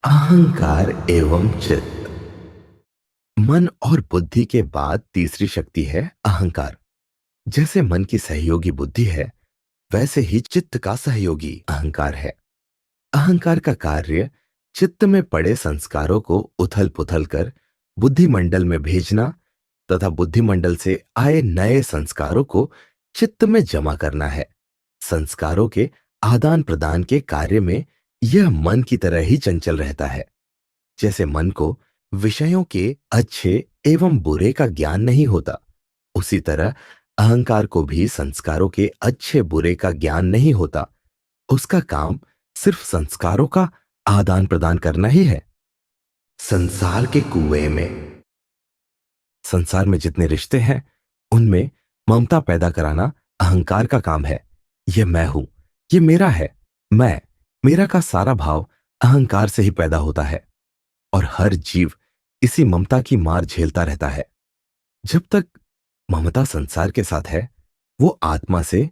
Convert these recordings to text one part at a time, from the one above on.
अहंकार एवं चित्त। मन और बुद्धि के बाद तीसरी शक्ति है अहंकार। जैसे मन की सहयोगी बुद्धि है, वैसे ही चित्त का सहयोगी अहंकार है। अहंकार का कार्य चित्त में पड़े संस्कारों को उथल पुथल कर बुद्धिमंडल में भेजना तथा बुद्धिमंडल से आए नए संस्कारों को चित्त में जमा करना है। संस्कारों के आदान प्रदान के कार्य में यह मन की तरह ही चंचल रहता है। जैसे मन को विषयों के अच्छे एवं बुरे का ज्ञान नहीं होता, उसी तरह अहंकार को भी संस्कारों के अच्छे बुरे का ज्ञान नहीं होता। उसका काम सिर्फ संस्कारों का आदान प्रदान करना ही है। संसार के कुएं में, संसार में जितने रिश्ते हैं उनमें ममता पैदा कराना अहंकार का काम है। यह मैं हूं, यह मेरा है, मैं, मेरा का सारा भाव अहंकार से ही पैदा होता है और हर जीव इसी ममता की मार झेलता रहता है। जब तक ममता संसार के साथ है, वो आत्मा से,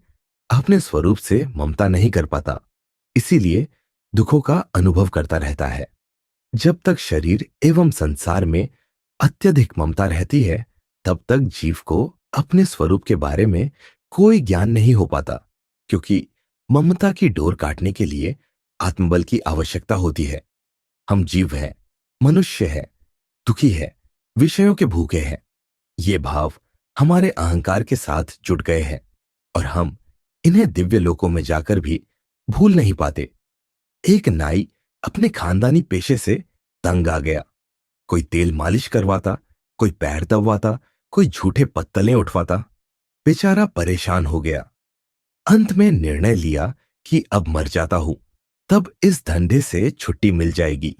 अपने स्वरूप से ममता नहीं कर पाता, इसीलिए दुखों का अनुभव करता रहता है। जब तक शरीर एवं संसार में अत्यधिक ममता रहती है, तब तक जीव को अपने स्वरूप के बारे में कोई ज्ञान नहीं हो पाता, क्योंकि ममता की डोर काटने के लिए आत्मबल की आवश्यकता होती है। हम जीव हैं, मनुष्य है, दुखी है, विषयों के भूखे हैं। ये भाव हमारे अहंकार के साथ जुड़ गए हैं और हम इन्हें दिव्य लोकों में जाकर भी भूल नहीं पाते। एक नाई अपने खानदानी पेशे से तंग आ गया। कोई तेल मालिश करवाता, कोई पैर दबवाता, कोई झूठे पत्तलें उठवाता। बेचारा परेशान हो गया। अंत में निर्णय लिया कि अब मर जाता हूं, तब इस धंधे से छुट्टी मिल जाएगी।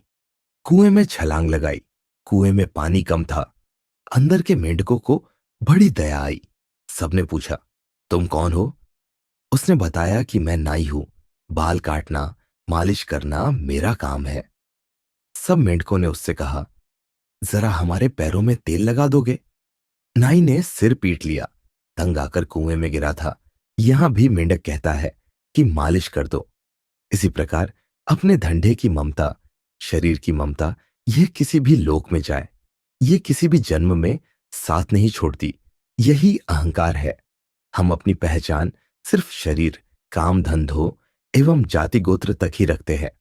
कुएं में छलांग लगाई। कुएं में पानी कम था। अंदर के मेंढकों को बड़ी दया आई। सबने पूछा, तुम कौन हो? उसने बताया कि मैं नाई हूं, बाल काटना, मालिश करना मेरा काम है। सब मेंढकों ने उससे कहा, जरा हमारे पैरों में तेल लगा दोगे? नाई ने सिर पीट लिया, तंग आकर कुएं में गिरा था। यहां भी मेंढक कहता है कि मालिश कर दो। इसी प्रकार अपने धंधे की ममता, शरीर की ममता, यह किसी भी लोक में जाए, यह किसी भी जन्म में साथ नहीं छोड़ती। यही अहंकार है। हम अपनी पहचान सिर्फ शरीर, काम धंधों एवं जाति गोत्र तक ही रखते हैं।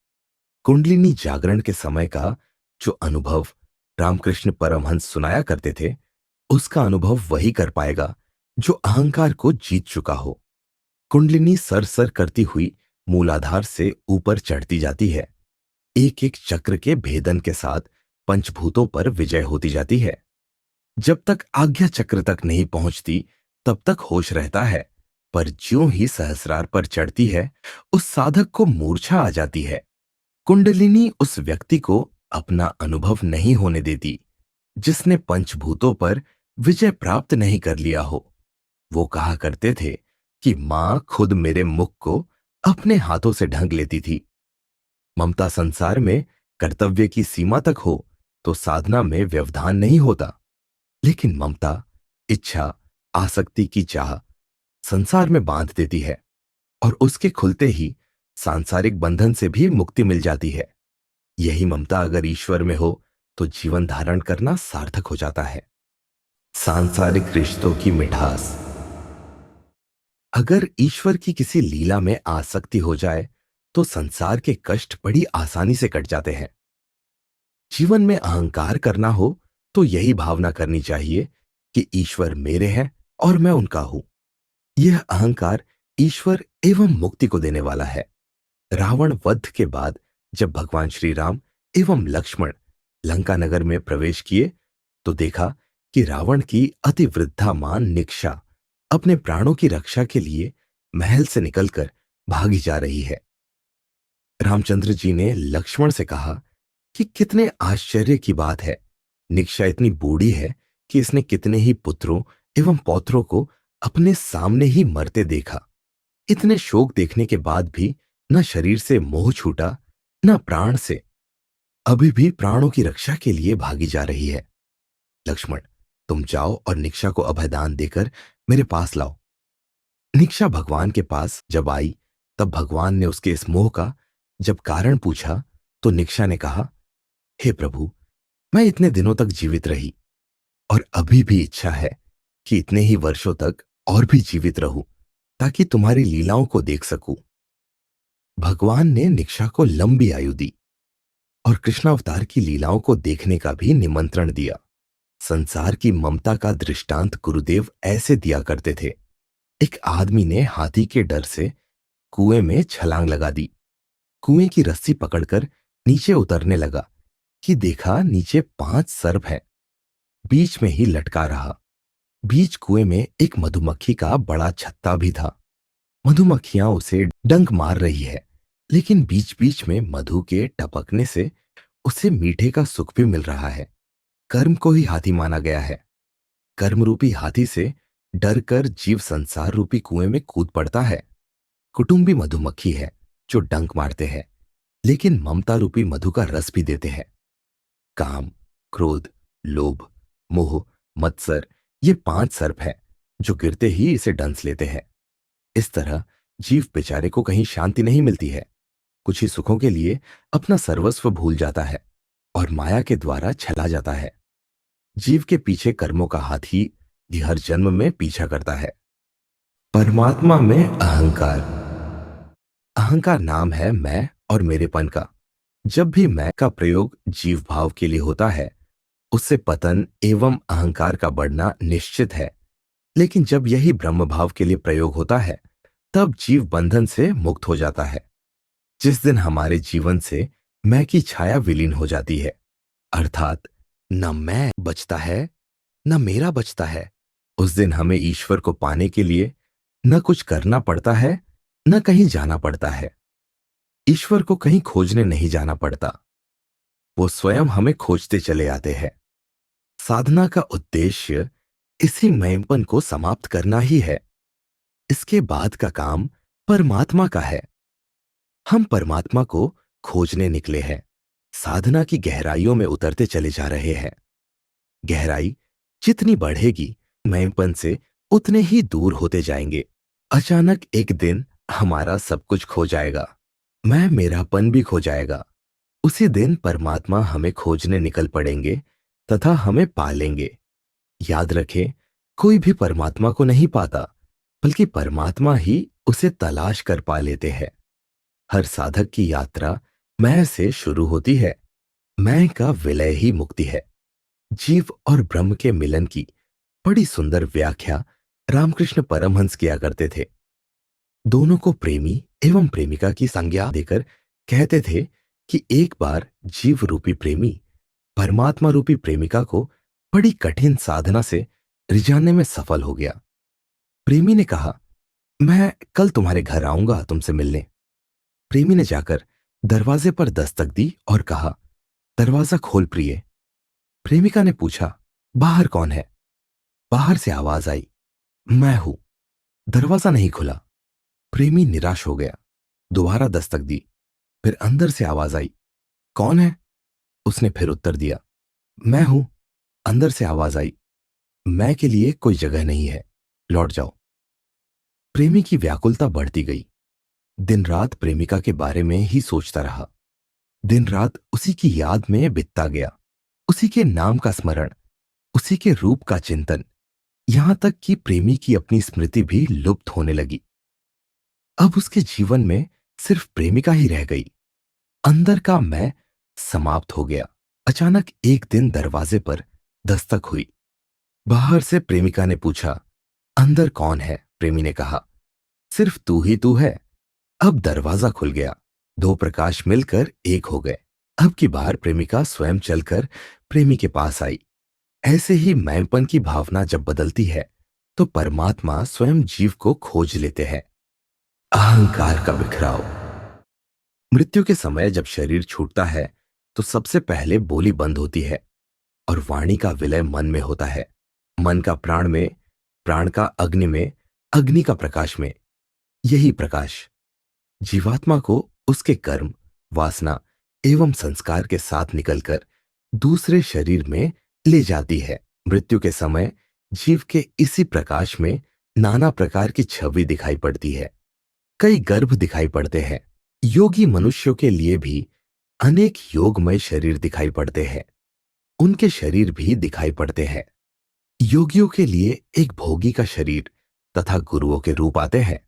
कुंडलिनी जागरण के समय का जो अनुभव रामकृष्ण परमहंस सुनाया करते थे, उसका अनुभव वही कर पाएगा जो अहंकार को जीत चुका हो। कुंडलिनी सर सर करती हुई मूलाधार से ऊपर चढ़ती जाती है। एक एक चक्र के भेदन के साथ पंचभूतों पर विजय होती जाती है। जब तक आज्ञा चक्र तक नहीं पहुंचती, तब तक होश रहता है, पर ज्यों ही सहस्रार पर चढ़ती है, उस साधक को मूर्छा आ जाती है। कुंडलिनी उस व्यक्ति को अपना अनुभव नहीं होने देती जिसने पंचभूतों पर विजय प्राप्त नहीं कर लिया हो। वो कहा करते थे कि मां खुद मेरे मुख को अपने हाथों से ढंक लेती थी। ममता संसार में कर्तव्य की सीमा तक हो तो साधना में व्यवधान नहीं होता, लेकिन ममता, इच्छा, आसक्ति की चाह संसार में बांध देती है और उसके खुलते ही सांसारिक बंधन से भी मुक्ति मिल जाती है। यही ममता अगर ईश्वर में हो तो जीवन धारण करना सार्थक हो जाता है। सांसारिक रिश्तों की मिठास। अगर ईश्वर की किसी लीला में आसक्ति हो जाए तो संसार के कष्ट बड़ी आसानी से कट जाते हैं। जीवन में अहंकार करना हो तो यही भावना करनी चाहिए कि ईश्वर मेरे हैं और मैं उनका हूं। यह अहंकार ईश्वर एवं मुक्ति को देने वाला है। रावण वध के बाद जब भगवान श्री राम एवं लक्ष्मण लंका नगर में प्रवेश किए तो देखा कि रावण की अति वृद्धा मां निक्षा अपने प्राणों की रक्षा के लिए महल से निकलकर भागी जा रही है। रामचंद्र जी ने लक्ष्मण से कहा कि कितने आश्चर्य की बात है, निक्षा इतनी बूढ़ी है कि इसने कितने ही पुत्रों एवं पौत्रों को अपने सामने ही मरते देखा। इतने शोक देखने के बाद भी न शरीर से मोह छूटा, न प्राण से। अभी भी प्राणों की रक्षा के लिए भागी जा रही है। लक्ष्मण, तुम जाओ और निक्षा को अभयदान देकर मेरे पास लाओ। निक्षा भगवान के पास जब आई, तब भगवान ने उसके इस मोह का जब कारण पूछा तो निक्षा ने कहा हे प्रभु, मैं इतने दिनों तक जीवित रही और अभी भी इच्छा है कि इतने ही वर्षों तक और भी जीवित रहूं ताकि तुम्हारी लीलाओं को देख सकूं। भगवान ने निक्षा को लंबी आयु दी और कृष्णावतार की लीलाओं को देखने का भी निमंत्रण दिया। संसार की ममता का दृष्टांत गुरुदेव ऐसे दिया करते थे। एक आदमी ने हाथी के डर से कुएं में छलांग लगा दी। कुएं की रस्सी पकड़कर नीचे उतरने लगा कि देखा नीचे 5 सर्प हैं। बीच में ही लटका रहा। बीच कुएं में एक मधुमक्खी का बड़ा छत्ता भी था। मधुमक्खियां उसे डंक मार रही है, लेकिन बीच बीच में मधु के टपकने से उसे मीठे का सुख भी मिल रहा है। कर्म को ही हाथी माना गया है। कर्म रूपी हाथी से डर कर जीव संसार रूपी कुएं में कूद पड़ता है। कुटुंबी मधुमक्खी है जो डंक मारते हैं, लेकिन ममता रूपी मधु का रस भी देते हैं। काम, क्रोध, लोभ, मोह, मत्सर, ये 5 सर्प हैं जो गिरते ही इसे डंस लेते हैं। इस तरह जीव बेचारे को कहीं शांति नहीं मिलती है। कुछ ही सुखों के लिए अपना सर्वस्व भूल जाता है और माया के द्वारा छला जाता है। जीव के पीछे कर्मों का हाथी हर जन्म में पीछा करता है। परमात्मा में अहंकार। अहंकार नाम है मैं और मेरेपन का। जब भी मैं का प्रयोग जीव भाव के लिए होता है, उससे पतन एवं अहंकार का बढ़ना निश्चित है। लेकिन जब यही ब्रह्म भाव के लिए प्रयोग होता है, तब जीव बंधन से मुक्त हो जाता है। जिस दिन हमारे जीवन से मैं की छाया विलीन हो जाती है, अर्थात न मैं बचता है न मेरा बचता है, उस दिन हमें ईश्वर को पाने के लिए न कुछ करना पड़ता है न कहीं जाना पड़ता है। ईश्वर को कहीं खोजने नहीं जाना पड़ता, वो स्वयं हमें खोजते चले आते हैं। साधना का उद्देश्य इसी मैंपन को समाप्त करना ही है। इसके बाद का काम परमात्मा का है। हम परमात्मा को खोजने निकले हैं। साधना की गहराइयों में उतरते चले जा रहे हैं। गहराई जितनी बढ़ेगी, मैंपन से उतने ही दूर होते जाएंगे। अचानक एक दिन हमारा सब कुछ खो जाएगा, मैं मेरापन भी खो जाएगा। उसी दिन परमात्मा हमें खोजने निकल पड़ेंगे तथा हमें पा लेंगे। याद रखें, कोई भी परमात्मा को नहीं पाता, बल्कि परमात्मा ही उसे तलाश कर पा लेते हैं। हर साधक की यात्रा मैं से शुरू होती है। मैं का विलय ही मुक्ति है। जीव और ब्रह्म के मिलन की बड़ी सुंदर व्याख्या रामकृष्ण परमहंस किया करते थे। दोनों को प्रेमी एवं प्रेमिका की संज्ञा देकर कहते थे कि एक बार जीव रूपी प्रेमी परमात्मा रूपी प्रेमिका को बड़ी कठिन साधना से रिझाने में सफल हो गया। प्रेमी ने कहा, मैं कल तुम्हारे घर आऊंगा तुमसे मिलने। प्रेमी ने जाकर दरवाजे पर दस्तक दी और कहा, दरवाजा खोल प्रिय। प्रेमिका ने पूछा, बाहर कौन है? बाहर से आवाज आई, मैं हूं। दरवाजा नहीं खुला। प्रेमी निराश हो गया। दोबारा दस्तक दी। फिर अंदर से आवाज आई, कौन है? उसने फिर उत्तर दिया, मैं हूं। अंदर से आवाज आई, मैं के लिए कोई जगह नहीं है, लौट जाओ। प्रेमी की व्याकुलता बढ़ती गई। दिन रात प्रेमिका के बारे में ही सोचता रहा। दिन रात उसी की याद में बीतता गया। उसी के नाम का स्मरण, उसी के रूप का चिंतन, यहां तक कि प्रेमी की अपनी स्मृति भी लुप्त होने लगी। अब उसके जीवन में सिर्फ प्रेमिका ही रह गई। अंदर का मैं समाप्त हो गया। अचानक एक दिन दरवाजे पर दस्तक हुई। बाहर से प्रेमिका ने पूछा, अंदर कौन है? प्रेमी ने कहा, सिर्फ तू ही तू है। अब दरवाजा खुल गया। दो प्रकाश मिलकर एक हो गए। अब की बार प्रेमिका स्वयं चलकर प्रेमी के पास आई। ऐसे ही मैंपन की भावना जब बदलती है, तो परमात्मा स्वयं जीव को खोज लेते हैं। अहंकार का बिखराव। मृत्यु के समय जब शरीर छूटता है, तो सबसे पहले बोली बंद होती है और वाणी का विलय मन में होता है। मन का प्राण में, प्राण का अग्नि में, अग्नि का प्रकाश में। यही प्रकाश जीवात्मा को उसके कर्म, वासना एवं संस्कार के साथ निकलकर दूसरे शरीर में ले जाती है। मृत्यु के समय जीव के इसी प्रकाश में नाना प्रकार की छवि दिखाई पड़ती है। कई गर्भ दिखाई पड़ते हैं। योगी मनुष्यों के लिए भी अनेक योगमय शरीर दिखाई पड़ते हैं, उनके शरीर भी दिखाई पड़ते हैं। योगियों के लिए एक भोगी का शरीर तथा गुरुओं के रूप आते हैं,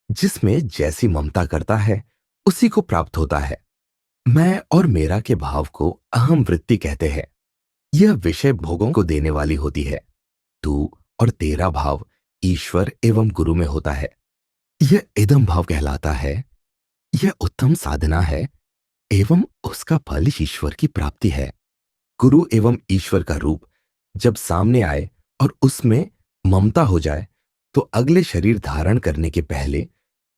जिसमें जैसी ममता करता है उसी को प्राप्त होता है। मैं और मेरा के भाव को अहम वृत्ति कहते हैं। यह विषय भोगों को देने वाली होती है। तू और तेरा भाव ईश्वर एवं गुरु में होता है। यह इदम भाव कहलाता है। यह उत्तम साधना है एवं उसका फल ईश्वर की प्राप्ति है। गुरु एवं ईश्वर का रूप जब सामने आए और उसमें ममता हो जाए तो अगले शरीर धारण करने के पहले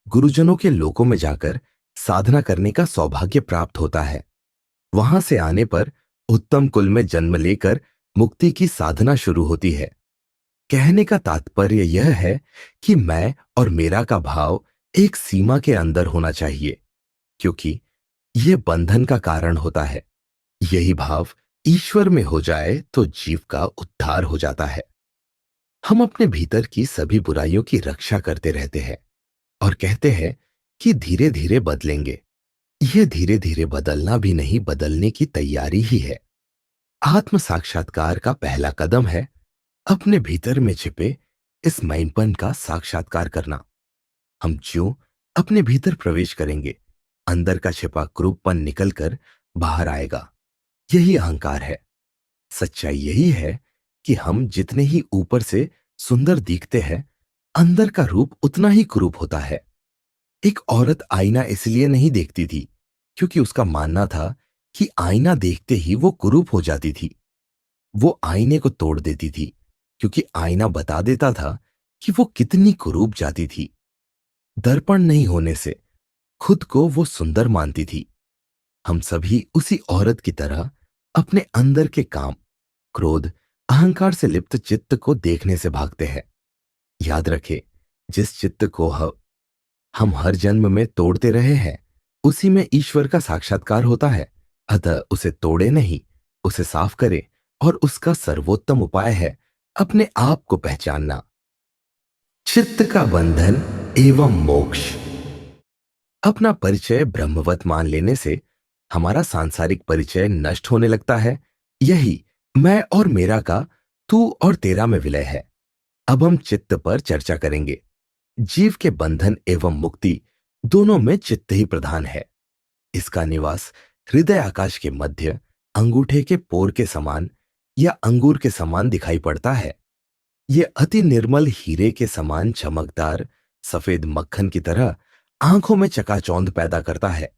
गुरुजनों के लोकों में जाकर साधना करने का सौभाग्य प्राप्त होता है। वहां से आने पर उत्तम कुल में जन्म लेकर मुक्ति की साधना शुरू होती है। कहने का तात्पर्य यह है कि मैं और मेरा का भाव एक सीमा के अंदर होना चाहिए, क्योंकि यह बंधन का कारण होता है। यही भाव ईश्वर में हो जाए तो जीव का उद्धार हो जाता है। हम अपने भीतर की सभी बुराइयों की रक्षा करते रहते हैं और कहते हैं कि धीरे धीरे बदलेंगे। यह धीरे धीरे बदलना भी नहीं, बदलने की तैयारी ही है। आत्म साक्षात्कार का पहला कदम है अपने भीतर में छिपे इस मैंपन का साक्षात्कार करना। हम ज्यों अपने भीतर प्रवेश करेंगे, अंदर का छिपा क्रूरपन निकलकर बाहर आएगा। यही अहंकार है। सच्चाई यही है कि हम जितने ही ऊपर से सुंदर दिखते हैं, अंदर का रूप उतना ही कुरूप होता है। एक औरत आईना इसलिए नहीं देखती थी क्योंकि उसका मानना था कि आईना देखते ही वो कुरूप हो जाती थी। वो आईने को तोड़ देती थी क्योंकि आईना बता देता था कि वो कितनी कुरूप जाती थी। दर्पण नहीं होने से खुद को वो सुंदर मानती थी। हम सभी उसी औरत की तरह अपने अंदर के काम, क्रोध, अहंकार से लिप्त चित्त को देखने से भागते हैं। याद रखें, जिस चित्त को हम हर जन्म में तोड़ते रहे हैं, उसी में ईश्वर का साक्षात्कार होता है। अतः उसे तोड़े नहीं, उसे साफ करें, और उसका सर्वोत्तम उपाय है अपने आप को पहचानना। चित्त का बंधन एवं मोक्ष। अपना परिचय ब्रह्मवत मान लेने से हमारा सांसारिक परिचय नष्ट होने लगता है। यही मैं और मेरा का, तू और तेरा में विलय है। अब हम चित्त पर चर्चा करेंगे। जीव के बंधन एवं मुक्ति दोनों में चित्त ही प्रधान है। इसका निवास हृदय आकाश के मध्य अंगूठे के पोर के समान या अंगूर के समान दिखाई पड़ता है। यह अति निर्मल हीरे के समान चमकदार सफेद मक्खन की तरह आंखों में चकाचौंध पैदा करता है।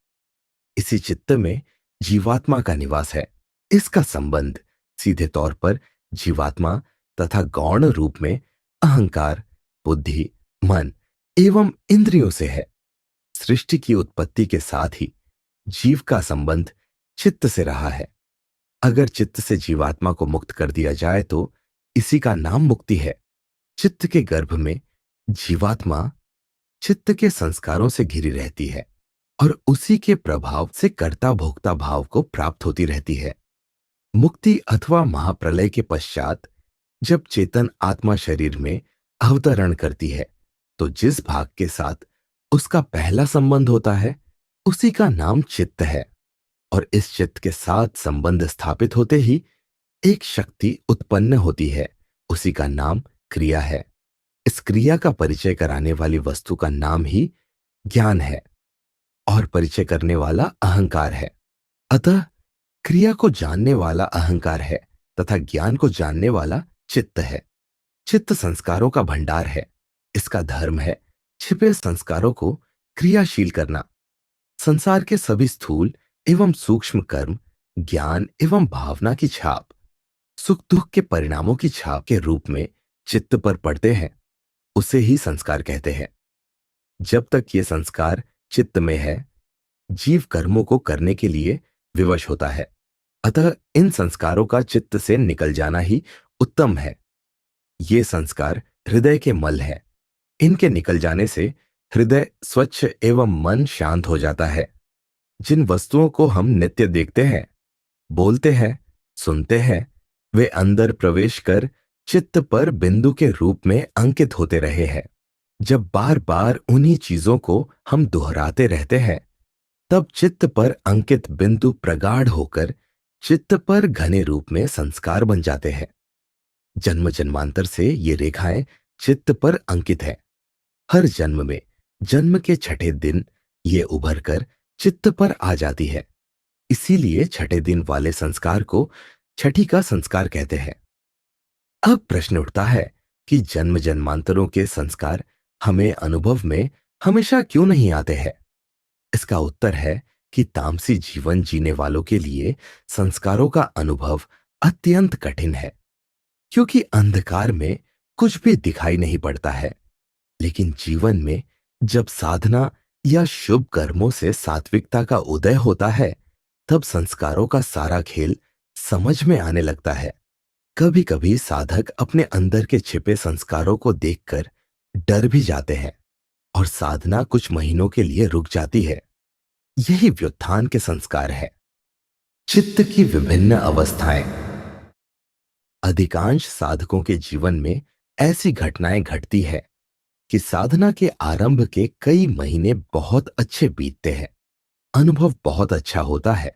इसी चित्त में जीवात्मा का निवास है। इसका संबंध सीधे तौर पर जीवात्मा तथा गौण रूप में अहंकार, बुद्धि, मन एवं इंद्रियों से है। सृष्टि की उत्पत्ति के साथ ही जीव का संबंध चित्त से रहा है। अगर चित्त से जीवात्मा को मुक्त कर दिया जाए तो इसी का नाम मुक्ति है। चित्त के गर्भ में जीवात्मा चित्त के संस्कारों से घिरी रहती है और उसी के प्रभाव से कर्ता भोक्ता भाव को प्राप्त होती रहती है। मुक्ति अथवा महाप्रलय के पश्चात जब चेतन आत्मा शरीर में अवतरण करती है तो जिस भाग के साथ उसका पहला संबंध होता है उसी का नाम चित्त है, और इस चित्त के साथ संबंध स्थापित होते ही एक शक्ति उत्पन्न होती है। उसी का नाम क्रिया है। इस क्रिया का परिचय कराने वाली वस्तु का नाम ही ज्ञान है और परिचय करने वाला अहंकार है। अतः क्रिया को जानने वाला अहंकार है तथा ज्ञान को जानने वाला चित्त है। चित्त संस्कारों का भंडार है। इसका धर्म है छिपे संस्कारों को क्रियाशील करना। संसार के सभी स्थूल एवं सूक्ष्म कर्म ज्ञान एवं भावना की छाप सुख दुख के परिणामों की छाप के रूप में चित्त पर पड़ते हैं। उसे ही संस्कार कहते हैं। जब तक ये संस्कार चित्त में है, जीव कर्मों को करने के लिए विवश होता है। अतः इन संस्कारों का चित्त से निकल जाना ही उत्तम है। ये संस्कार हृदय के मल है। इनके निकल जाने से हृदय स्वच्छ एवं मन शांत हो जाता है। जिन वस्तुओं को हम नित्य देखते हैं, बोलते हैं, सुनते हैं, वे अंदर प्रवेश कर चित्त पर बिंदु के रूप में अंकित होते रहे हैं। जब बार बार उन्हीं चीजों को हम दोहराते रहते हैं, तब चित्त पर अंकित बिंदु प्रगाढ़ होकर चित्त पर घने रूप में संस्कार बन जाते हैं। जन्म जन्मांतर से ये रेखाएं चित्त पर अंकित है। हर जन्म में जन्म के छठे दिन ये उभर कर चित्त पर आ जाती है। इसीलिए छठे दिन वाले संस्कार को छठी का संस्कार कहते हैं। अब प्रश्न उठता है कि जन्म जन्मांतरों के संस्कार हमें अनुभव में हमेशा क्यों नहीं आते हैं? इसका उत्तर है कि तामसी जीवन जीने वालों के लिए संस्कारों का अनुभव अत्यंत कठिन है, क्योंकि अंधकार में कुछ भी दिखाई नहीं पड़ता है। लेकिन जीवन में जब साधना या शुभ कर्मों से सात्विकता का उदय होता है, तब संस्कारों का सारा खेल समझ में आने लगता है। कभी कभी साधक अपने अंदर के छिपे संस्कारों को देखकर डर भी जाते हैं और साधना कुछ महीनों के लिए रुक जाती है। यही व्युत्थान के संस्कार है। चित्त की विभिन्न अवस्थाएं। अधिकांश साधकों के जीवन में ऐसी घटनाएं घटती है कि साधना के आरंभ के कई महीने बहुत अच्छे बीतते हैं, अनुभव बहुत अच्छा होता है,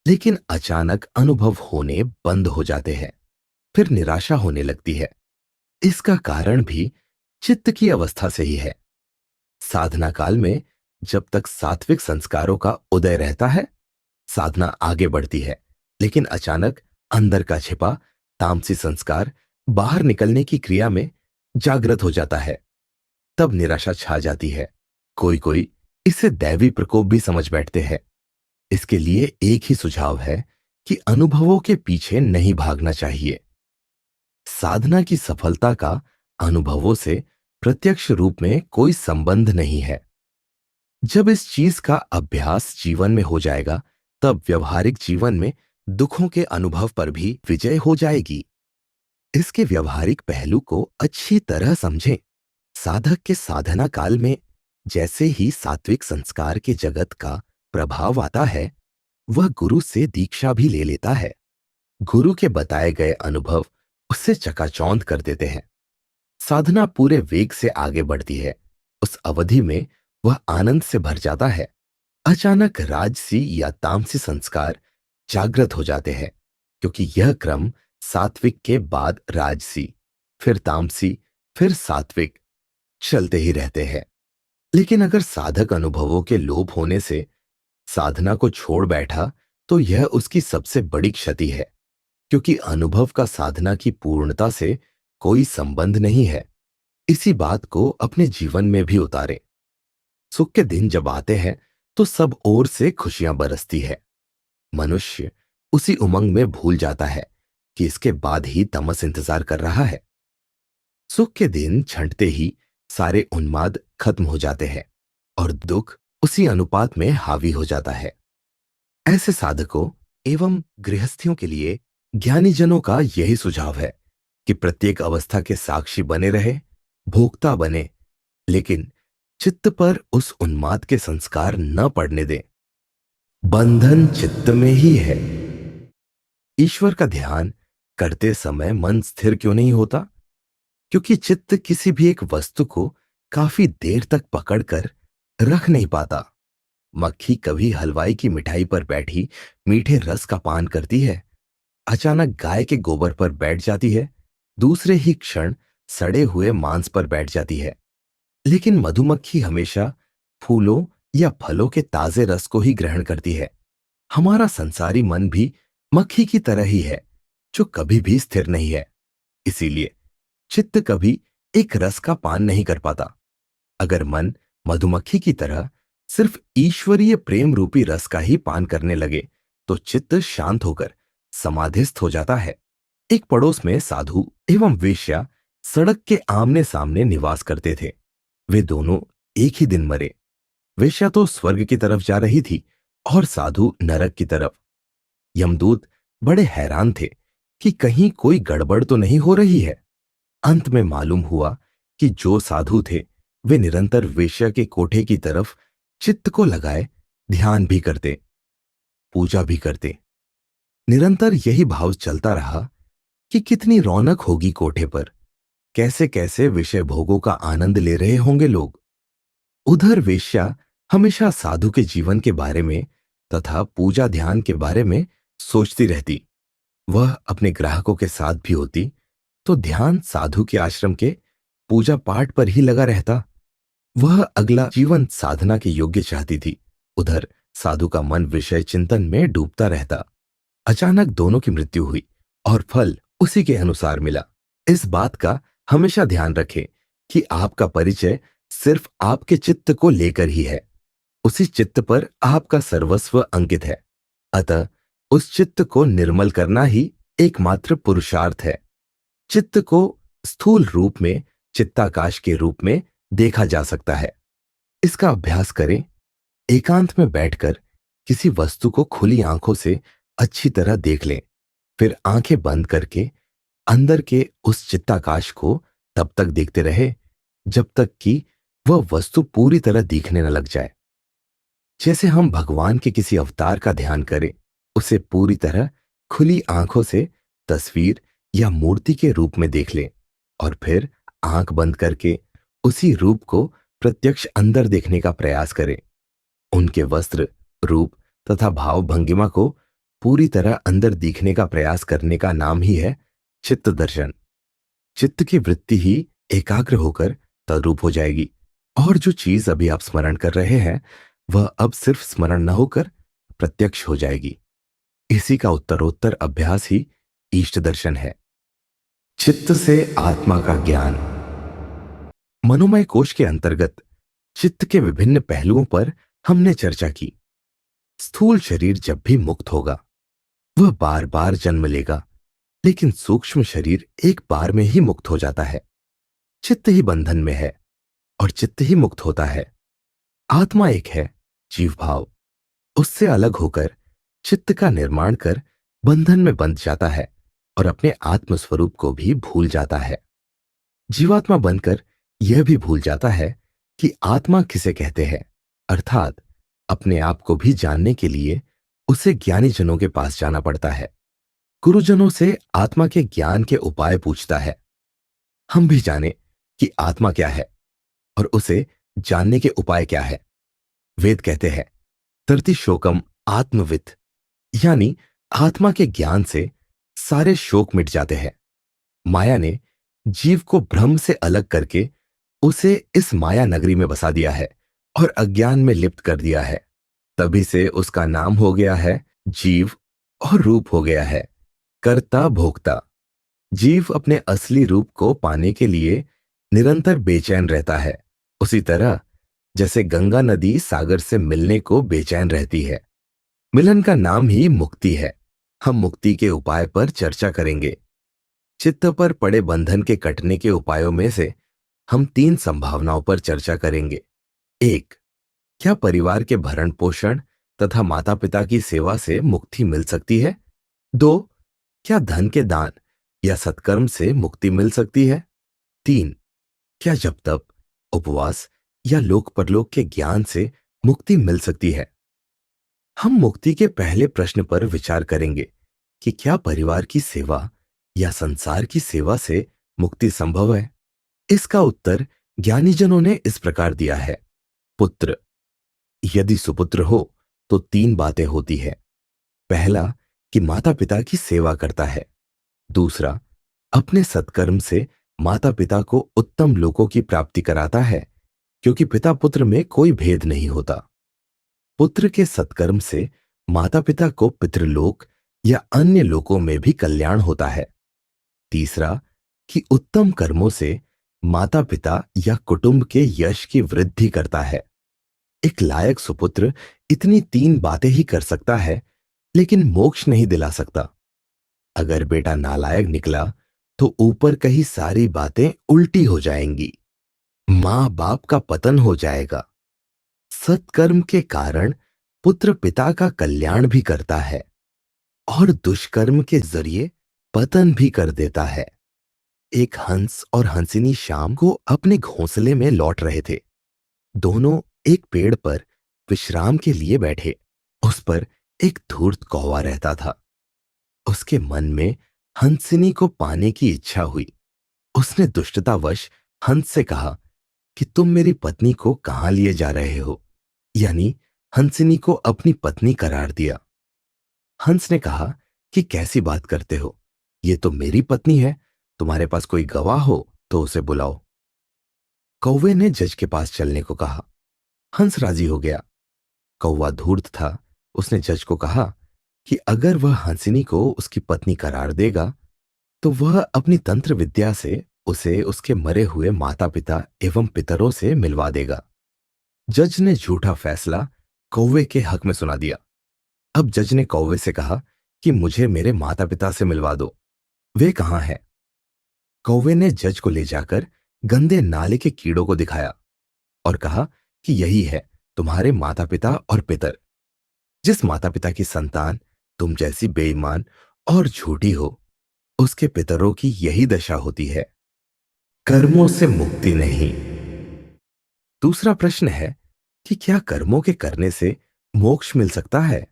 लेकिन अचानक अनुभव होने बंद हो जाते हैं। फिर निराशा होने लगती है। इसका कारण भी चित्त की अवस्था से ही है। साधना काल में जब तक सात्विक संस्कारों का उदय रहता है, साधना आगे बढ़ती है, लेकिन अचानक अंदर का छिपा तामसी संस्कार बाहर निकलने की क्रिया में जागृत हो जाता है। तब निराशा छा जाती है। कोई कोई इसे दैवी प्रकोप भी समझ बैठते हैं। इसके लिए एक ही सुझाव है कि अनुभवों के पीछे नहीं भागना चाहिए। साधना की सफलता का अनुभवों से प्रत्यक्ष रूप में कोई संबंध नहीं है। जब इस चीज का अभ्यास जीवन में हो जाएगा, तब व्यवहारिक जीवन में दुखों के अनुभव पर भी विजय हो जाएगी। इसके व्यवहारिक पहलू को अच्छी तरह समझें। साधक के साधना काल में जैसे ही सात्विक संस्कार के जगत का प्रभाव आता है, वह गुरु से दीक्षा भी ले लेता है। गुरु के बताए गए अनुभव उससे चकाचौंध कर देते हैं। साधना पूरे वेग से आगे बढ़ती है। उस अवधि में वह आनंद से भर जाता है। अचानक राजसी या तामसी संस्कार जागृत हो जाते हैं, क्योंकि यह क्रम सात्विक के बाद राजसी, फिर तामसी, फिर सात्विक चलते ही रहते हैं। लेकिन अगर साधक अनुभवों के लोभ होने से साधना को छोड़ बैठा, तो यह उसकी सबसे बड़ी क्षति है, क्योंकि अनुभव का साधना की पूर्णता से कोई संबंध नहीं है। इसी बात को अपने जीवन में भी उतारे। सुख के दिन जब आते हैं तो सब ओर से खुशियां बरसती है। मनुष्य उसी उमंग में भूल जाता है कि इसके बाद ही तमस इंतजार कर रहा है। सुख के दिन छंटते ही सारे उन्माद खत्म हो जाते हैं और दुख उसी अनुपात में हावी हो जाता है। ऐसे साधकों एवं गृहस्थियों के लिए ज्ञानीजनों का यही सुझाव है कि प्रत्येक अवस्था के साक्षी बने रहे, भोक्ता बने, लेकिन चित्त पर उस उन्माद के संस्कार न पड़ने दें। बंधन चित्त में ही है। ईश्वर का ध्यान करते समय मन स्थिर क्यों नहीं होता? क्योंकि चित्त किसी भी एक वस्तु को काफी देर तक पकड़कर रख नहीं पाता। मक्खी कभी हलवाई की मिठाई पर बैठी मीठे रस का पान करती है, अचानक गाय के गोबर पर बैठ जाती है, दूसरे ही क्षण सड़े हुए मांस पर बैठ जाती है। लेकिन मधुमक्खी हमेशा फूलों या फलों के ताजे रस को ही ग्रहण करती है। हमारा संसारी मन भी मक्खी की तरह ही है, जो कभी भी स्थिर नहीं है। इसीलिए चित्त कभी एक रस का पान नहीं कर पाता। अगर मन मधुमक्खी की तरह सिर्फ ईश्वरीय प्रेम रूपी रस का ही पान करने लगे, तो चित्त शांत होकर समाधिस्थ हो जाता है। एक पड़ोस में साधु एवं वेश्या सड़क के आमने सामने निवास करते थे। वे दोनों एक ही दिन मरे। वेश्या तो स्वर्ग की तरफ जा रही थी और साधु नरक की तरफ। यमदूत बड़े हैरान थे कि कहीं कोई गड़बड़ तो नहीं हो रही है। अंत में मालूम हुआ कि जो साधु थे वे निरंतर वेश्या के कोठे की तरफ चित्त को लगाए ध्यान भी करते, पूजा भी करते। निरंतर यही भाव चलता रहा कि कितनी रौनक होगी कोठे पर, कैसे कैसे विषय भोगों का आनंद ले रहे होंगे लोग। उधर वेश्या हमेशा साधु के जीवन के बारे में तथा पूजा ध्यान के बारे में सोचती रहती। वह अपने ग्राहकों के साथ भी होती तो ध्यान साधु के आश्रम के पूजा पाठ पर ही लगा रहता। वह अगला जीवन साधना के योग्य चाहती थी। उधर साधु का मन विषय चिंतन में डूबता रहता। अचानक दोनों की मृत्यु हुई और फल उसी के अनुसार मिला। इस बात का हमेशा ध्यान रखें कि आपका परिचय सिर्फ आपके चित्त को लेकर ही है। उसी चित्त पर आपका सर्वस्व अंकित है। अतः उस चित्त को निर्मल करना ही एकमात्र पुरुषार्थ है। चित्त को स्थूल रूप में चित्ताकाश के रूप में देखा जा सकता है। इसका अभ्यास करें। एकांत में बैठकर किसी वस्तु को खुली आंखों से अच्छी तरह देख लें। फिर आंखें बंद करके अंदर के उस चित्ताकाश को तब तक देखते रहे जब तक कि वह वस्तु पूरी तरह दिखने न लग जाए। जैसे हम भगवान के किसी अवतार का ध्यान करें, उसे पूरी तरह खुली आंखों से तस्वीर या मूर्ति के रूप में देख लें और फिर आंख बंद करके उसी रूप को प्रत्यक्ष अंदर देखने का प्रयास करें। उनके वस्त्र, रूप तथा भाव भंगिमा को पूरी तरह अंदर दिखने का प्रयास करने का नाम ही है चित्त दर्शन। चित्त की वृत्ति ही एकाग्र होकर तद्रूप हो जाएगी और जो चीज अभी आप स्मरण कर रहे हैं वह अब सिर्फ स्मरण न होकर प्रत्यक्ष हो जाएगी। इसी का उत्तरोत्तर अभ्यास ही इष्ट दर्शन है। चित्त से आत्मा का ज्ञान। मनोमय कोश के अंतर्गत चित्त के विभिन्न पहलुओं पर हमने चर्चा की। स्थूल शरीर जब भी मुक्त होगा वह बार बार जन्म लेगा, लेकिन सूक्ष्म शरीर एक बार में ही मुक्त हो जाता है। चित्त ही बंधन में है और चित्त ही मुक्त होता है। आत्मा एक है, जीव भाव उससे अलग होकर चित्त का निर्माण कर बंधन में बंध जाता है और अपने आत्म स्वरूप को भी भूल जाता है। जीवात्मा बनकर यह भी भूल जाता है कि आत्मा किसे कहते हैं, अर्थात अपने आप को भी जानने के लिए उसे ज्ञानी जनों के पास जाना पड़ता है। गुरुजनों से आत्मा के ज्ञान के उपाय पूछता है। हम भी जाने कि आत्मा क्या है और उसे जानने के उपाय क्या है। वेद कहते हैं तरति शोकम आत्मवित्, यानी आत्मा के ज्ञान से सारे शोक मिट जाते हैं। माया ने जीव को भ्रम से अलग करके उसे इस माया नगरी में बसा दिया है और अज्ञान में लिप्त कर दिया है। तभी से उसका नाम हो गया है जीव और रूप हो गया है कर्ता भोक्ता। जीव अपने असली रूप को पाने के लिए निरंतर बेचैन रहता है, उसी तरह जैसे गंगा नदी सागर से मिलने को बेचैन रहती है। मिलन का नाम ही मुक्ति है। हम मुक्ति के उपाय पर चर्चा करेंगे। चित्त पर पड़े बंधन के कटने के उपायों में से हम 3 संभावनाओं पर चर्चा करेंगे। 1, क्या परिवार के भरण पोषण तथा माता पिता की सेवा से मुक्ति मिल सकती है? 2, क्या धन के दान या सत्कर्म से मुक्ति मिल सकती है? 3, क्या जप तप, उपवास या लोक परलोक के ज्ञान से मुक्ति मिल सकती है? हम मुक्ति के पहले प्रश्न पर विचार करेंगे कि क्या परिवार की सेवा या संसार की सेवा से मुक्ति संभव है। इसका उत्तर ज्ञानीजनों ने इस प्रकार दिया है। पुत्र, यदि सुपुत्र हो तो 3 बातें होती है। पहला कि माता पिता की सेवा करता है। दूसरा, अपने सत्कर्म से माता पिता को उत्तम लोकों की प्राप्ति कराता है, क्योंकि पिता पुत्र में कोई भेद नहीं होता। पुत्र के सत्कर्म से माता पिता को पितृलोक या अन्य लोकों में भी कल्याण होता है। तीसरा कि उत्तम कर्मों से माता पिता या कुटुंब के यश की वृद्धि करता है। एक लायक सुपुत्र इतनी 3 बातें ही कर सकता है, लेकिन मोक्ष नहीं दिला सकता। अगर बेटा नालायक निकला तो ऊपर कही सारी बातें उल्टी हो जाएंगी। मां बाप का पतन हो जाएगा। सत्कर्म के कारण पुत्र पिता का कल्याण भी करता है और दुष्कर्म के जरिए पतन भी कर देता है। एक हंस और हंसिनी शाम को अपने घोंसले में लौट रहे थे। दोनों एक पेड़ पर विश्राम के लिए बैठे। उस पर एक धूर्त कौवा रहता था। उसके मन में हंसिनी को पाने की इच्छा हुई। उसने दुष्टतावश हंस से कहा कि तुम मेरी पत्नी को कहां लिए जा रहे हो? यानी हंसिनी को अपनी पत्नी करार दिया। हंस ने कहा कि कैसी बात करते हो, ये तो मेरी पत्नी है, तुम्हारे पास कोई गवाह हो तो उसे बुलाओ। कौवे ने जज के पास चलने को कहा। हंस राजी हो गया। कौवा धूर्त था, उसने जज को कहा कि अगर वह हंसिनी को उसकी पत्नी करार देगा तो वह अपनी तंत्र विद्या से उसे उसके मरे हुए माता पिता एवं पितरों से मिलवा देगा। जज ने झूठा फैसला कौवे के हक में सुना दिया। अब जज ने कौवे से कहा कि मुझे मेरे माता पिता से मिलवा दो, वे कहां हैं? कौवे ने जज को ले जाकर गंदे नाले के कीड़ों को दिखाया और कहा कि यही है तुम्हारे माता पिता और पितर। जिस माता पिता की संतान तुम जैसी बेईमान और झूठी हो, उसके पितरों की यही दशा होती है, कर्मों से मुक्ति नहीं। दूसरा प्रश्न है कि क्या कर्मों के करने से मोक्ष मिल सकता है?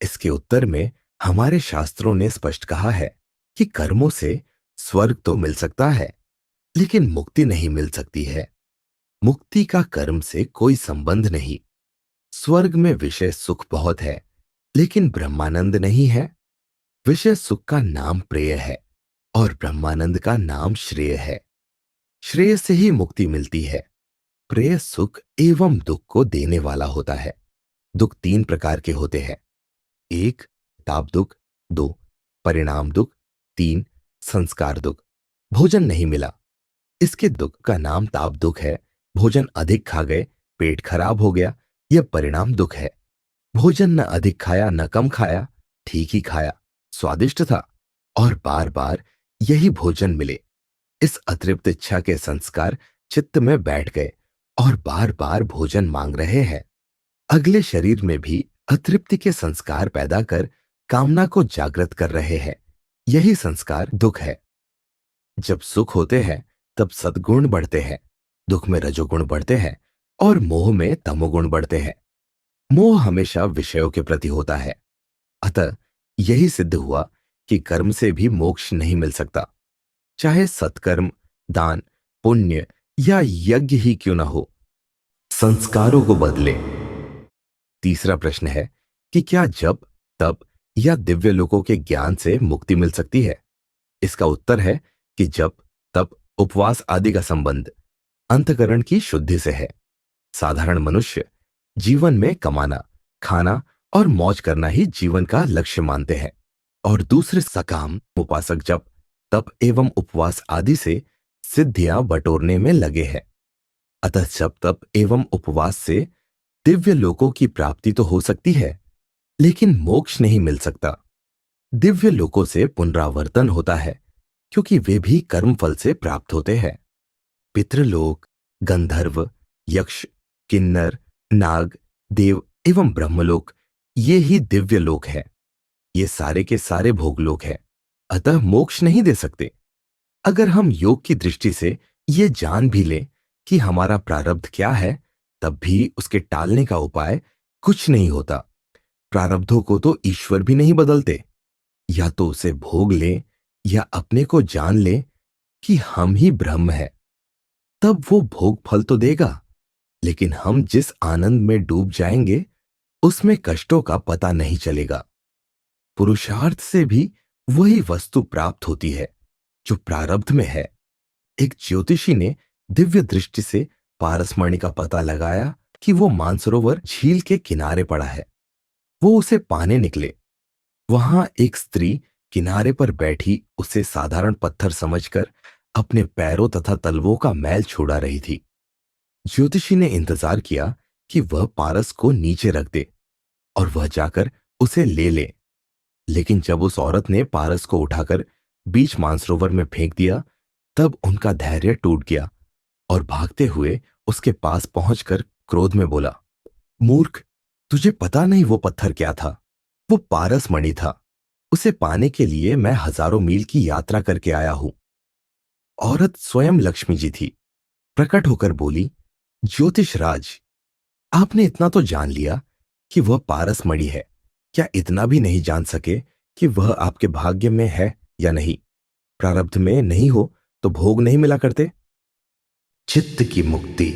इसके उत्तर में हमारे शास्त्रों ने स्पष्ट कहा है कि कर्मों से स्वर्ग तो मिल सकता है, लेकिन मुक्ति नहीं मिल सकती है। मुक्ति का कर्म से कोई संबंध नहीं। स्वर्ग में विषय सुख बहुत है, लेकिन ब्रह्मानंद नहीं है। विषय सुख का नाम प्रेय है और ब्रह्मानंद का नाम श्रेय है। श्रेय से ही मुक्ति मिलती है। प्रेय सुख एवं दुख को देने वाला होता है। दुख तीन प्रकार के होते हैं। एक, ताप दुख। दो, परिणाम दुख। तीन, संस्कार दुख। भोजन नहीं मिला, इसके दुख का नाम ताप दुख है। भोजन अधिक खा गए, पेट खराब हो गया, यह परिणाम दुख है। भोजन न अधिक खाया न कम खाया, ठीक ही खाया, स्वादिष्ट था और बार बार यही भोजन मिले, इस अतृप्त इच्छा के संस्कार चित्त में बैठ गए और बार बार भोजन मांग रहे हैं। अगले शरीर में भी अतृप्ति के संस्कार पैदा कर कामना को जागृत कर रहे हैं। यही संस्कार दुख है। जब सुख होते हैं तब सद्गुण बढ़ते हैं, दुख में रजोगुण बढ़ते हैं और मोह में तमोगुण बढ़ते हैं। मोह हमेशा विषयों के प्रति होता है। अतः यही सिद्ध हुआ कि कर्म से भी मोक्ष नहीं मिल सकता, चाहे सत्कर्म, दान, पुण्य या यज्ञ ही क्यों न हो। संस्कारों को बदले। तीसरा प्रश्न है कि क्या जप, तप या दिव्य लोकों के ज्ञान से मुक्ति मिल सकती है? इसका उत्तर है कि जप, तप, उपवास आदि का संबंध अंतःकरण की शुद्धि से है। साधारण मनुष्य जीवन में कमाना, खाना और मौज करना ही जीवन का लक्ष्य मानते हैं और दूसरे सकाम उपासक जप, तप एवं उपवास आदि से सिद्धियां बटोरने में लगे हैं। अतः जप, तप एवं उपवास से दिव्य लोकों की प्राप्ति तो हो सकती है, लेकिन मोक्ष नहीं मिल सकता। दिव्य लोकों से पुनरावर्तन होता है, क्योंकि वे भी कर्मफल से प्राप्त होते हैं। पितृलोक, गंधर्व, यक्ष, किन्नर, नाग, देव एवं ब्रह्मलोक, ये ही दिव्य लोक है। ये सारे के सारे भोगलोक है, अतः मोक्ष नहीं दे सकते। अगर हम योग की दृष्टि से ये जान भी लें कि हमारा प्रारब्ध क्या है, तब भी उसके टालने का उपाय कुछ नहीं होता। प्रारब्धों को तो ईश्वर भी नहीं बदलते। या तो उसे भोग लें या अपने को जान लें कि हम ही ब्रह्म है, तब वो भोग फल तो देगा, लेकिन हम जिस आनंद में डूब जाएंगे उसमें कष्टों का पता नहीं चलेगा। पुरुषार्थ से भी वही वस्तु प्राप्त होती है जो प्रारब्ध में है। एक ज्योतिषी ने दिव्य दृष्टि से पारसमणि का पता लगाया कि वो मानसरोवर झील के किनारे पड़ा है। वो उसे पाने निकले। वहां एक स्त्री किनारे पर बैठी उसे साधारण पत्थर समझकर अपने पैरों तथा तलवों का मैल छोड़ा रही थी। ज्योतिषी ने इंतजार किया कि वह पारस को नीचे रख दे और वह जाकर उसे ले ले, लेकिन जब उस औरत ने पारस को उठाकर बीच मानसरोवर में फेंक दिया, तब उनका धैर्य टूट गया और भागते हुए उसके पास पहुंचकर क्रोध में बोला, मूर्ख, तुझे पता नहीं वो पत्थर क्या था? वो पारस मणि था। उसे पाने के लिए मैं हजारों मील की यात्रा करके आया हूं। औरत स्वयं लक्ष्मी जी थी। प्रकट होकर बोली, ज्योतिष राज, आपने इतना तो जान लिया कि वह पारस मणि है, क्या इतना भी नहीं जान सके कि वह आपके भाग्य में है या नहीं? प्रारब्ध में नहीं हो तो भोग नहीं मिला करते। चित्त की मुक्ति।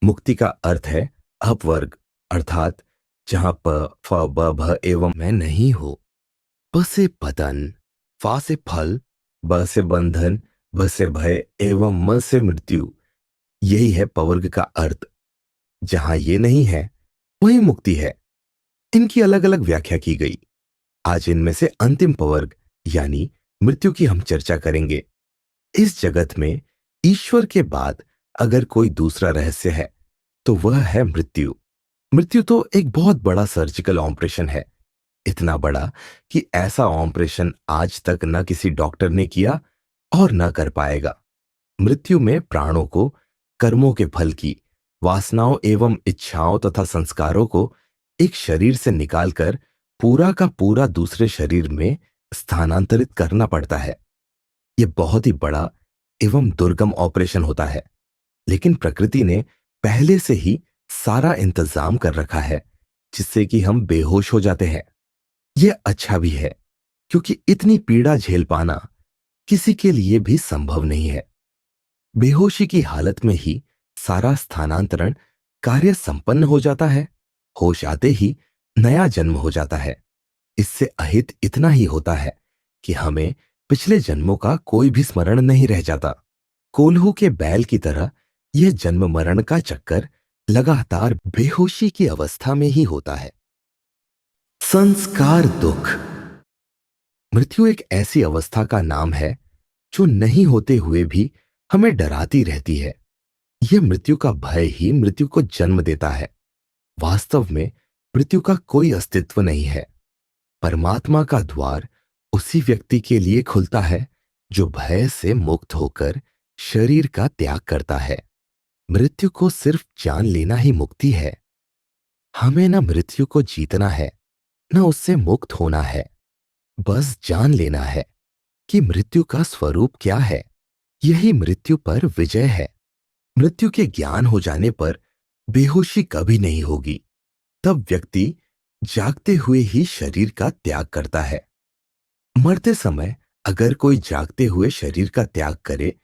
मुक्ति का अर्थ है अपवर्ग अर्थात जहां प फ ब भ एवं मैं नहीं हो। प से पतन, फा से फल, ब से बंधन, भ से भय एवं म से मृत्यु। यही है पवर्ग का अर्थ। जहां ये नहीं है वही मुक्ति है। इनकी अलग अलग व्याख्या की गई। आज इनमें से अंतिम पवर्ग यानी मृत्यु की हम चर्चा करेंगे। इस जगत में ईश्वर के बाद अगर कोई दूसरा रहस्य है तो वह है मृत्यु। मृत्यु तो एक बहुत बड़ा सर्जिकल ऑपरेशन है। इतना बड़ा कि ऐसा ऑपरेशन आज तक न किसी डॉक्टर ने किया और न कर पाएगा। मृत्यु में प्राणों को कर्मों के फल की वासनाओं एवं इच्छाओं तथा संस्कारों को एक शरीर से निकालकर पूरा का पूरा दूसरे शरीर में स्थानांतरित करना पड़ता है। यह बहुत ही बड़ा एवं दुर्गम ऑपरेशन होता है, लेकिन प्रकृति ने पहले से ही सारा इंतजाम कर रखा है जिससे कि हम बेहोश हो जाते हैं। यह अच्छा भी है क्योंकि इतनी पीड़ा झेल पाना किसी के लिए भी संभव नहीं है। बेहोशी की हालत में ही सारा स्थानांतरण कार्य संपन्न हो जाता है। होश आते ही नया जन्म हो जाता है। इससे अहित इतना ही होता है कि हमें पिछले जन्मों का कोई भी स्मरण नहीं रह जाता। कोल्हू के बैल की तरह यह जन्म मरण का चक्कर लगातार बेहोशी की अवस्था में ही होता है। संस्कार दुख। मृत्यु एक ऐसी अवस्था का नाम है जो नहीं होते हुए भी हमें डराती रहती है। यह मृत्यु का भय ही मृत्यु को जन्म देता है। वास्तव में मृत्यु का कोई अस्तित्व नहीं है। परमात्मा का द्वार उसी व्यक्ति के लिए खुलता है जो भय से मुक्त होकर शरीर का त्याग करता है। मृत्यु को सिर्फ जान लेना ही मुक्ति है। हमें न मृत्यु को जीतना है न उससे मुक्त होना है। बस जान लेना है कि मृत्यु का स्वरूप क्या है। यही मृत्यु पर विजय है। मृत्यु के ज्ञान हो जाने पर बेहोशी कभी नहीं होगी। तब व्यक्ति जागते हुए ही शरीर का त्याग करता है। मरते समय अगर कोई जागते हुए शरीर का त्याग करे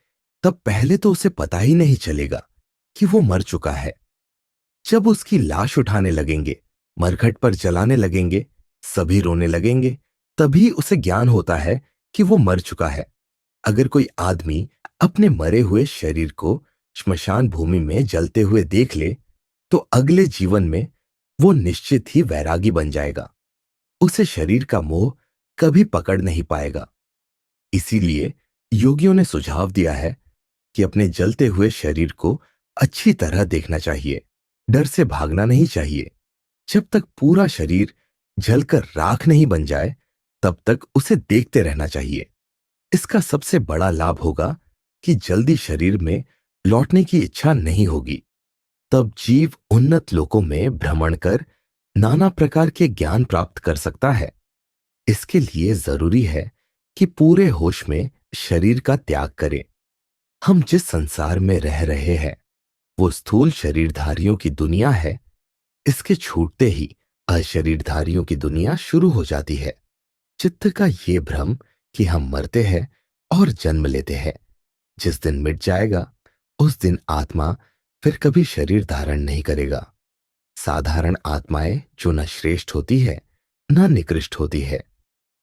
तब पहले तो उसे पता ही नहीं चलेगा कि वो मर चुका है। जब उसकी लाश उठाने लगेंगे, मरघट पर जलाने लगेंगे, सभी रोने लगेंगे, तभी उसे ज्ञान होता है कि वो मर चुका है। अगर कोई आदमी अपने मरे हुए शरीर को श्मशान भूमि में जलते हुए देख ले तो अगले जीवन में वो निश्चित ही वैरागी बन जाएगा। उसे शरीर का मोह कभी पकड़ नहीं पाएगा। इसीलिए योगियों ने सुझाव दिया है कि अपने जलते हुए शरीर को अच्छी तरह देखना चाहिए। डर से भागना नहीं चाहिए। जब तक पूरा शरीर जलकर राख नहीं बन जाए तब तक उसे देखते रहना चाहिए। इसका सबसे बड़ा लाभ होगा कि जल्दी शरीर में लौटने की इच्छा नहीं होगी। तब जीव उन्नत लोकों में भ्रमण कर नाना प्रकार के ज्ञान प्राप्त कर सकता है। इसके लिए जरूरी है कि पूरे होश में शरीर का त्याग करें। हम जिस संसार में रह रहे हैं वो स्थूल शरीरधारियों की दुनिया है। इसके छूटते ही अशरीरधारियों की दुनिया शुरू हो जाती है। चित्त का ये भ्रम कि हम मरते हैं और जन्म लेते हैं, जिस दिन मिट जाएगा उस दिन आत्मा फिर कभी शरीर धारण नहीं करेगा। साधारण आत्माएं जो न श्रेष्ठ होती है न निकृष्ट होती है,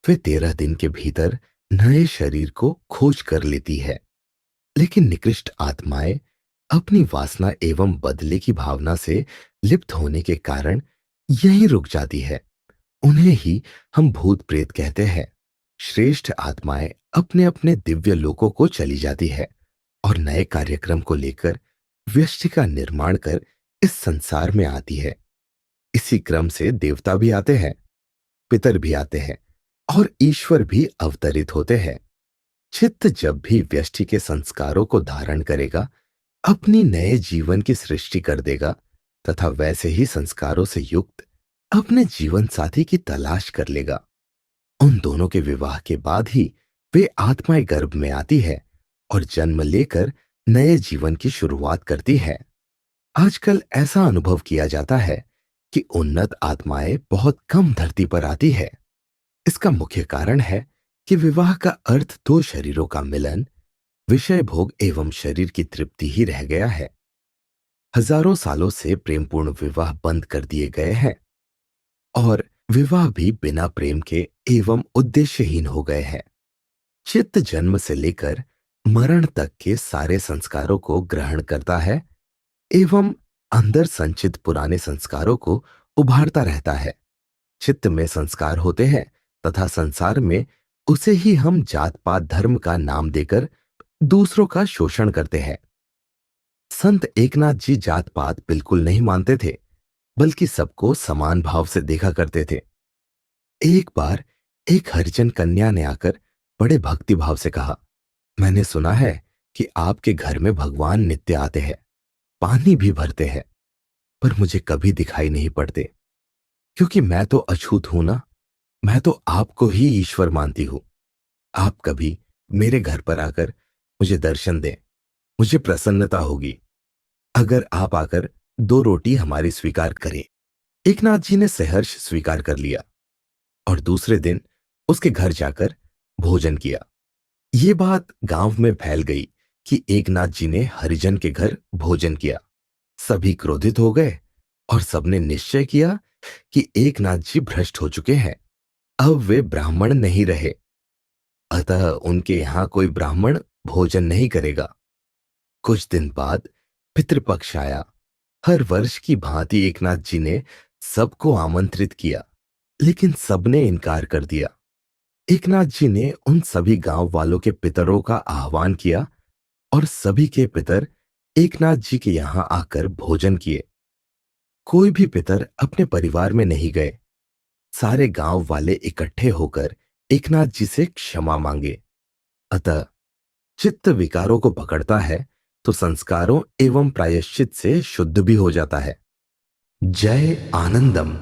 वे 13 दिन के भीतर नए शरीर को खोज कर लेती है। लेकिन निकृष्ट आत्माएं अपनी वासना एवं बदले की भावना से लिप्त होने के कारण यहीं रुक जाती है। उन्हें ही हम भूत प्रेत कहते हैं। श्रेष्ठ आत्माएं अपने अपने दिव्य लोकों को चली जाती है और नए कार्यक्रम को लेकर व्यष्टि का निर्माण कर इस संसार में आती है। इसी क्रम से देवता भी आते हैं, पितर भी आते हैं और ईश्वर भी अवतरित होते हैं। चित्त जब भी व्यष्टि के संस्कारों को धारण करेगा अपनी नए जीवन की सृष्टि कर देगा तथा वैसे ही संस्कारों से युक्त अपने जीवन साथी की तलाश कर लेगा। उन दोनों के विवाह के बाद ही वे आत्माएं गर्भ में आती है और जन्म लेकर नए जीवन की शुरुआत करती है। आजकल ऐसा अनुभव किया जाता है कि उन्नत आत्माएं बहुत कम धरती पर आती है। इसका मुख्य कारण है कि विवाह का अर्थ दो शरीरों का मिलन, विषय भोग एवं शरीर की तृप्ति ही रह गया है। हजारों सालों से प्रेमपूर्ण विवाह बंद कर दिए गए हैं और विवाह भी बिना प्रेम के एवं उद्देश्यहीन हो गए हैं। चित्त जन्म से लेकर मरण तक के सारे संस्कारों को ग्रहण करता है एवं अंदर संचित पुराने संस्कारों को उभारता रहता है। चित्त में संस्कार होते हैं तथा संसार में उसे ही हम जात पात धर्म का नाम देकर दूसरों का शोषण करते हैं। संत एकनाथ जी जात पात बिल्कुल नहीं मानते थे, बल्कि सबको समान भाव से देखा करते थे। एक बार एक हरिजन कन्या ने आकर बड़े भक्ति भाव से कहा, मैंने सुना है कि आपके घर में भगवान नित्य आते हैं, पानी भी भरते हैं, पर मुझे कभी दिखाई नहीं पड़ते, क्योंकि मैं तो अछूत हूं ना। मैं तो आपको ही ईश्वर मानती हूं। आप कभी मेरे घर पर आकर मुझे दर्शन दें, मुझे प्रसन्नता होगी। अगर आप आकर 2 रोटी हमारी स्वीकार करें। एकनाथ जी ने सहर्ष स्वीकार कर लिया और दूसरे दिन उसके घर जाकर भोजन किया। ये बात गांव में फैल गई कि एकनाथ जी ने हरिजन के घर भोजन किया। सभी क्रोधित हो गए और सबने निश्चय किया कि एकनाथ जी भ्रष्ट हो चुके हैं, अब वे ब्राह्मण नहीं रहे, अतः उनके यहां कोई ब्राह्मण भोजन नहीं करेगा। कुछ दिन बाद पितृपक्ष आया। हर वर्ष की भांति एकनाथ जी ने सबको आमंत्रित किया, लेकिन सबने इनकार कर दिया। एकनाथ जी ने उन सभी गांव वालों के पितरों का आह्वान किया और सभी के पितर एकनाथ जी के यहां आकर भोजन किए। कोई भी पितर अपने परिवार में नहीं गए। सारे गांव वाले इकट्ठे होकर एकनाथ जी से क्षमा मांगे। अतः चित्त विकारों को पकड़ता है तो संस्कारों एवं प्रायश्चित से शुद्ध भी हो जाता है। जय आनंदम।